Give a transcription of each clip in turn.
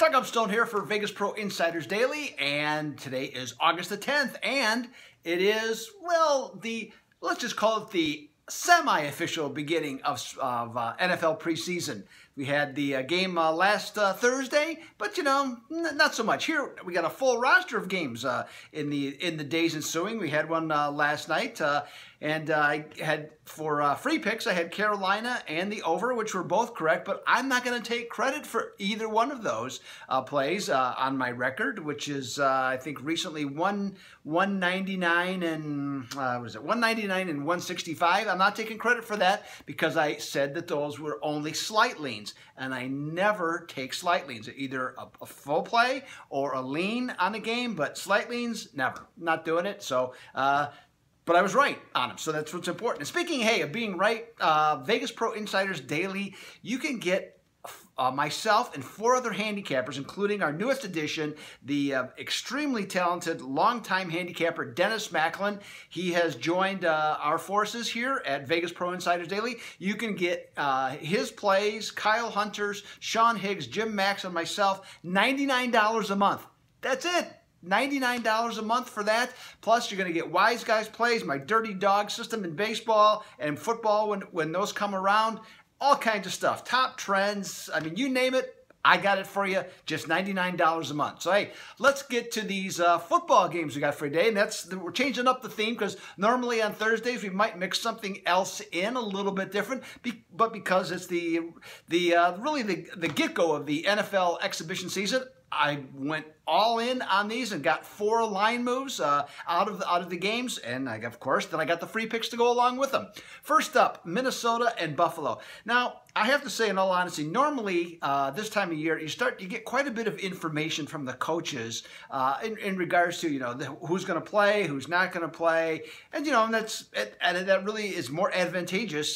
Doug Upstone here for Vegas Pro Insiders Daily, and today is August the 10th, and it is, well, let's just call it the semi-official beginning of NFL preseason. We had the game last Thursday, but not so much. Here we got a full roster of games in the days ensuing. We had one last night, and I had for free picks. I had Carolina and the over, which were both correct. But I'm not going to take credit for either one of those plays on my record, which is I think recently 199 and was it 199 and 165. I'm not taking credit for that because I said that those were only slight leans. And I never take slight leans, either a full play or a lean on a game, but slight leans, never. Not doing it. So, but I was right on them, so that's what's important. And speaking, hey, of being right, Vegas Pro Insiders Daily, you can get myself and 4 other handicappers, including our newest addition, the extremely talented longtime handicapper Dennis Macklin. He has joined our forces here at Vegas Pro Insiders Daily. You can get his plays, Kyle Hunter's, Sean Higgs, Jim Max, and myself, $99 a month. That's it. $99 a month for that. Plus, you're going to get Wise Guys plays, my Dirty Dog system in baseball and football when those come around. All kinds of stuff. Top trends. I mean, you name it, I got it for you. Just $99 a month. So, hey, let's get to these football games we got for today. And we're changing up the theme because normally on Thursdays we might mix something else in a little bit different. But because it's really the get-go of the NFL exhibition season, I went all in on these and got 4 line moves out of the games, and of course then I got the free picks to go along with them. First up, Minnesota and Buffalo. Now I have to say, in all honesty, normally this time of year you get quite a bit of information from the coaches in regards to who's going to play, who's not going to play, and that really is more advantageous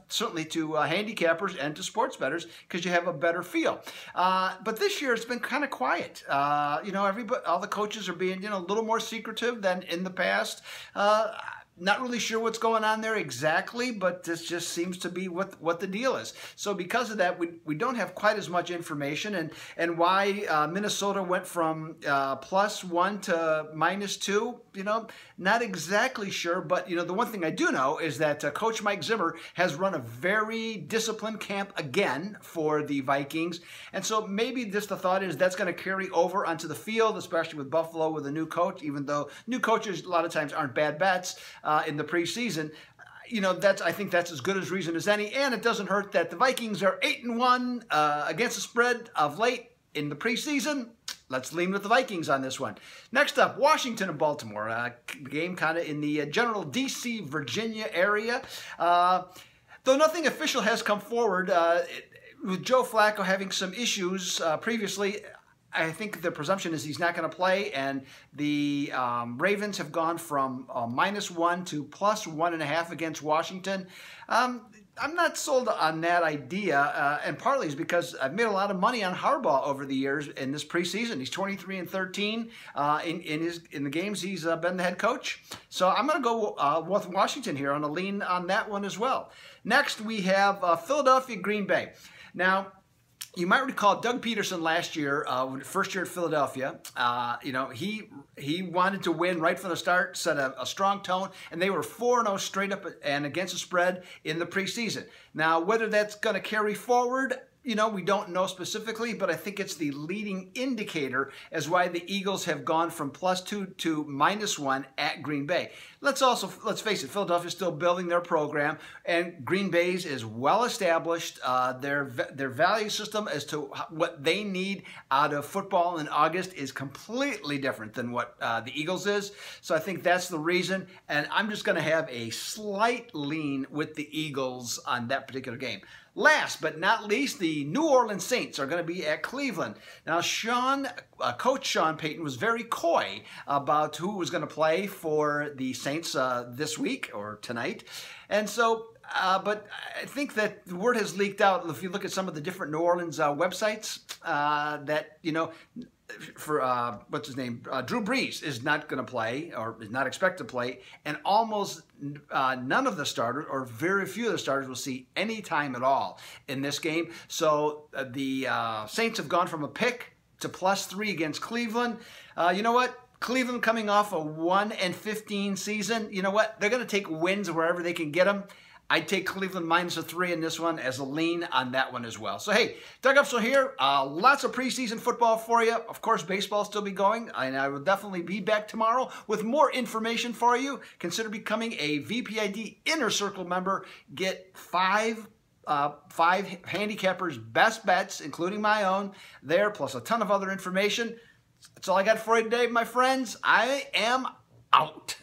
certainly to handicappers and to sports bettors because you have a better feel. But this year it's been kind of quiet. All the coaches are being, a little more secretive than in the past. Not really sure what's going on there exactly, but this just seems to be what the deal is. So because of that, we don't have quite as much information, and why Minnesota went from +1 to -2, not exactly sure. But the one thing I do know is that Coach Mike Zimmer has run a very disciplined camp again for the Vikings, and so maybe just the thought is that's going to carry over onto the field, especially with Buffalo with a new coach. Even though new coaches a lot of times aren't bad bets in the preseason, I think that's as good as reason as any, and it doesn't hurt that the Vikings are 8-1 against the spread of late in the preseason. Let's lean with the Vikings on this one. Next up, Washington and Baltimore. Game kind of in the general D.C., Virginia area. Though nothing official has come forward, with Joe Flacco having some issues previously, I think the presumption is he's not going to play, and the Ravens have gone from -1 to +1.5 against Washington. I'm not sold on that idea, and partly is because I've made a lot of money on Harbaugh over the years in this preseason. He's 23-13 in the games he's been the head coach. So I'm going to go with Washington here on a lean on that one as well. Next, we have Philadelphia, Green Bay. Now, you might recall Doug Peterson last year, first year at Philadelphia. He wanted to win right from the start, set a strong tone, and they were 4-0 straight up and against the spread in the preseason. Now, whether that's going to carry forward, we don't know specifically, but I think it's the leading indicator as why the Eagles have gone from +2 to -1 at Green Bay. Let's face it, Philadelphia's still building their program, and Green Bay's is well established. Their value system as to what they need out of football in August is completely different than what the Eagles is. So I think that's the reason, and I'm just going to have a slight lean with the Eagles on that particular game. Last but not least, the New Orleans Saints are going to be at Cleveland. Now, Coach Sean Payton was very coy about who was going to play for the Saints this week or tonight. And so, but I think that the word has leaked out. If you look at some of the different New Orleans websites, that, for what's his name, Drew Brees is not going to play or is not expected to play, and almost none of the starters or very few of the starters will see any time at all in this game. So the Saints have gone from a pick to +3 against Cleveland. You know what? Cleveland coming off a 1-15 season. You know what? They're going to take wins wherever they can get them. I'd take Cleveland -3 in this one as a lean on that one as well. So, hey, Doug Upstone here. Lots of preseason football for you. Of course, baseball will still be going, and I will definitely be back tomorrow with more information for you. Consider becoming a VPID Inner Circle member. Get five handicappers' best bets, including my own, there, plus a ton of other information. That's all I got for you today, my friends. I am out.